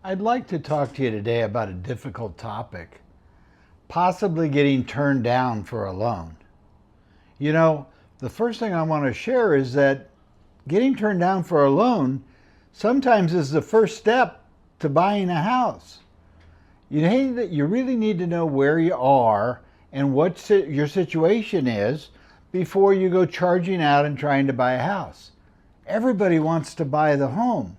I'd like to talk to you today about a difficult topic, possibly getting turned down for a loan. You know, the first thing I want to share is that getting turned down for a loan sometimes is the first step to buying a house. You really need to know where you are and what your situation is before you go charging out and trying to buy a house. Everybody wants to buy the home,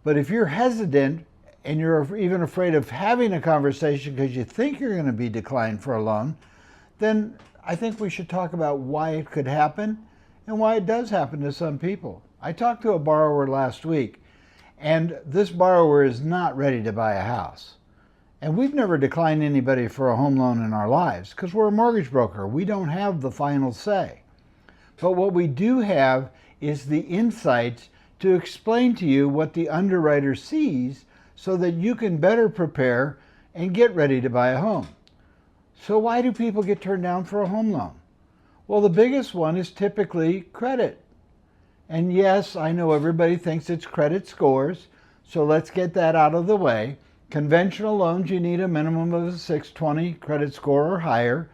but if you're hesitant and you're even afraid of having a conversation because you think you're going to be declined for a loan, then I think we should talk about why it could happen and why it does happen to some people. I talked to a borrower last week, and this borrower is not ready to buy a house. And we've never declined anybody for a home loan in our lives because we're a mortgage broker. We don't have the final say. But what we do have is the insights to explain to you what the underwriter sees so that you can better prepare and get ready to buy a home. So why do people get turned down for a home loan? Well, the biggest one is typically credit. And yes, I know everybody thinks it's credit scores, so let's get that out of the way. Conventional loans, you need a minimum of a 620 credit score or higher.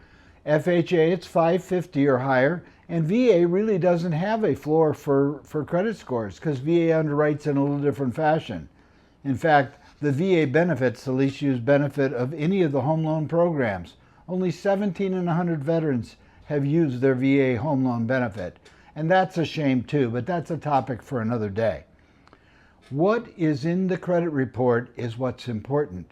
FHA, it's 550 or higher. And VA really doesn't have a floor for credit scores because VA underwrites in a little different fashion. In fact, the VA benefits the least used benefit of any of the home loan programs. Only 17 in 100 veterans have used their VA home loan benefit. And that's a shame too, but that's a topic for another day. What is in the credit report is what's important.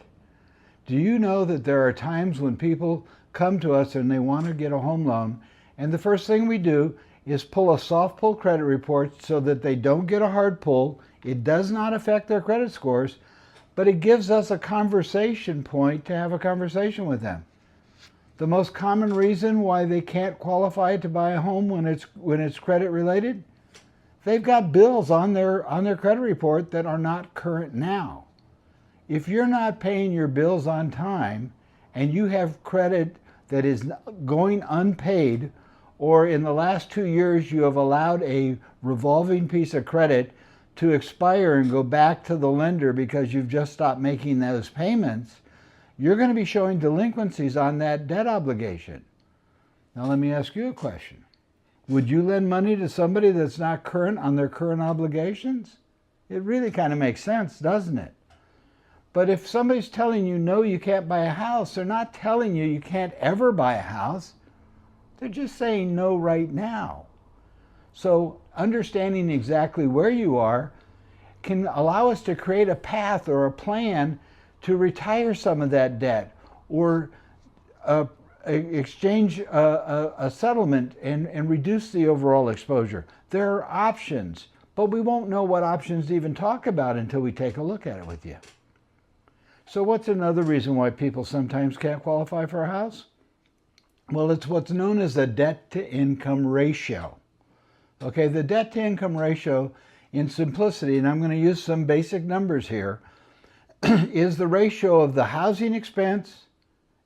Do you know that there are times when people come to us and they want to get a home loan, and the first thing we do is pull a soft pull credit report so that they don't get a hard pull. It does not affect their credit scores, but it gives us a conversation point to have a conversation with them. The most common reason why they can't qualify to buy a home when it's credit related, they've got bills on their credit report that are not current now. If you're not paying your bills on time and you have credit that is going unpaid, or in the last 2 years you have allowed a revolving piece of credit to expire and go back to the lender because you've just stopped making those payments, you're going to be showing delinquencies on that debt obligation. Now let me ask you a question. Would you lend money to somebody that's not current on their current obligations? It really kind of makes sense, doesn't it? But if somebody's telling you, no, you can't buy a house, they're not telling you you can't ever buy a house. They're just saying no right now. So understanding exactly where you are can allow us to create a path or a plan to retire some of that debt or exchange a settlement and reduce the overall exposure. There are options, but we won't know what options to even talk about until we take a look at it with you. So what's another reason why people sometimes can't qualify for a house? Well, it's what's known as the debt-to-income ratio. Okay, the debt-to-income ratio, in simplicity, and I'm going to use some basic numbers here, is the ratio of the housing expense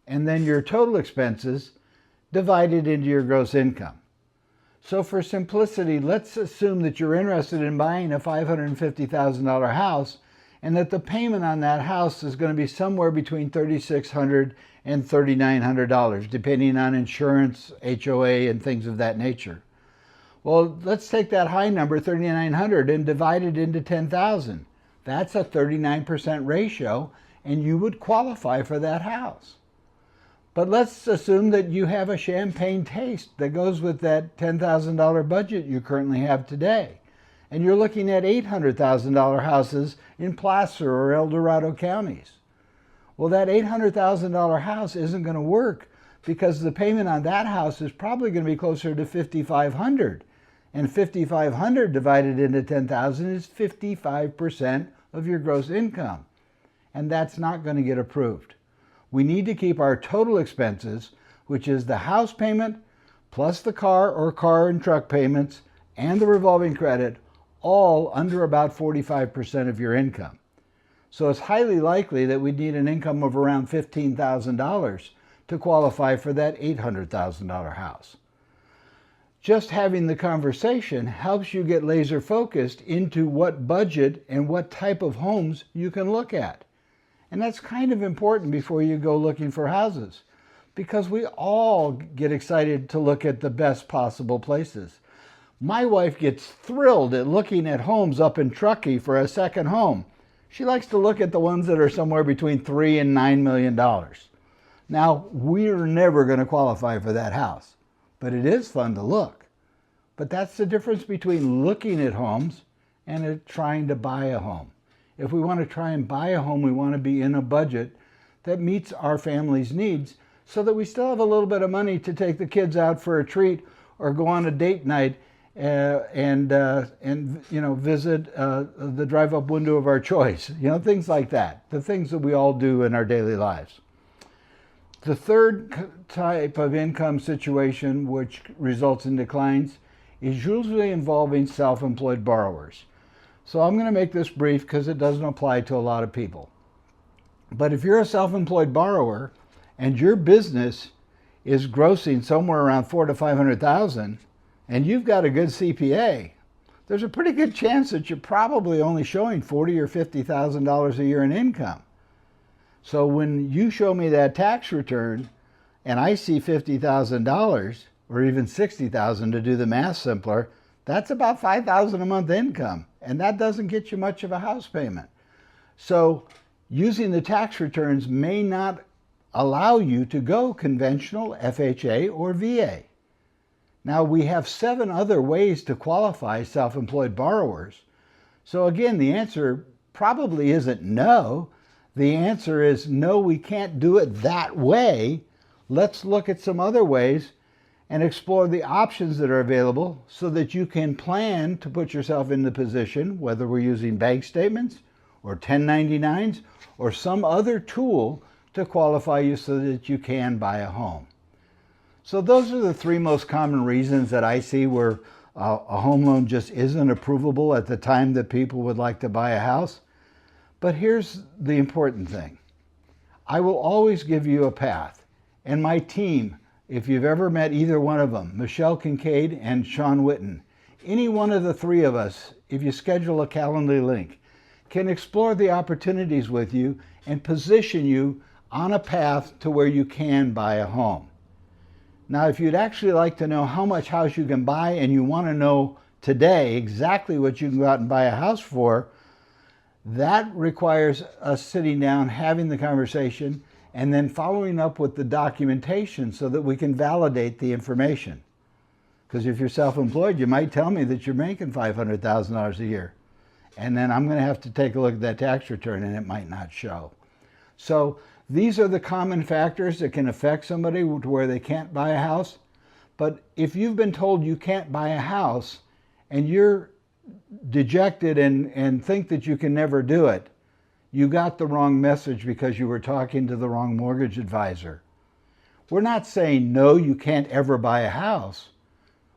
and then your total expenses divided into your gross income. So for simplicity, let's assume that you're interested in buying a $550,000 house and that the payment on that house is going to be somewhere between $3,600 and $3,900, depending on insurance, HOA, and things of that nature. Well, let's take that high number, $3,900, and divide it into 10,000. That's a 39% ratio, and you would qualify for that house. But let's assume that you have a champagne taste that goes with that $10,000 budget you currently have today. And you're looking at $800,000 houses in Placer or El Dorado counties. Well, that $800,000 house isn't going to work because the payment on that house is probably going to be closer to $5,500. And $5,500 divided into 10,000 is 55% of your gross income. And that's not going to get approved. We need to keep our total expenses, which is the house payment plus the car or car and truck payments and the revolving credit, all under about 45% of your income. So it's highly likely that we'd need an income of around $15,000 to qualify for that $800,000 house. Just having the conversation helps you get laser focused into what budget and what type of homes you can look at. And that's kind of important before you go looking for houses, because we all get excited to look at the best possible places. My wife gets thrilled at looking at homes up in Truckee for a second home. She likes to look at the ones that are somewhere between $3 and $9 million. Now, we're never going to qualify for that house, but it is fun to look. But that's the difference between looking at homes and trying to buy a home. If we want to try and buy a home, we want to be in a budget that meets our family's needs so that we still have a little bit of money to take the kids out for a treat or go on a date night and visit the drive-up window of our choice. Things like that. The things that we all do in our daily lives. The third type of income situation which results in declines is usually involving self-employed borrowers. So I'm going to make this brief because it doesn't apply to a lot of people. But if you're a self-employed borrower and your business is grossing somewhere around $400,000 to $500,000 and you've got a good CPA, there's a pretty good chance that you're probably only showing $40,000 or $50,000 a year in income. So when you show me that tax return and I see $50,000 or even $60,000 to do the math simpler, that's about $5,000 a month income, and that doesn't get you much of a house payment. So using the tax returns may not allow you to go conventional, FHA, or VA. Now, we have 7 other ways to qualify self-employed borrowers. So again, the answer probably isn't no. The answer is no, we can't do it that way. Let's look at some other ways and explore the options that are available so that you can plan to put yourself in the position, whether we're using bank statements or 1099s or some other tool to qualify you so that you can buy a home. So those are the 3 most common reasons that I see where a home loan just isn't approvable at the time that people would like to buy a house. But here's the important thing. I will always give you a path, and my team, if you've ever met either one of them, Michelle Kincaid and Sean Witten, any one of the 3 of us, if you schedule a Calendly link, can explore the opportunities with you and position you on a path to where you can buy a home. Now, if you'd actually like to know how much house you can buy and you want to know today exactly what you can go out and buy a house for, that requires us sitting down, having the conversation, and then following up with the documentation so that we can validate the information. Because if you're self-employed, you might tell me that you're making $500,000 a year. And then I'm going to have to take a look at that tax return and it might not show. So these are the common factors that can affect somebody to where they can't buy a house. But if you've been told you can't buy a house and you're dejected and think that you can never do it, you got the wrong message because you were talking to the wrong mortgage advisor. We're not saying, no, you can't ever buy a house.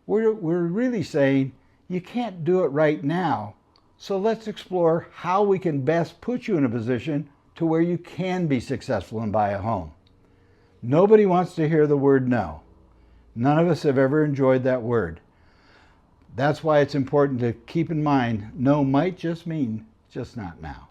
We're really saying you can't do it right now. So let's explore how we can best put you in a position to where you can be successful and buy a home. Nobody wants to hear the word no. None of us have ever enjoyed that word. That's why it's important to keep in mind, no might just mean just not now.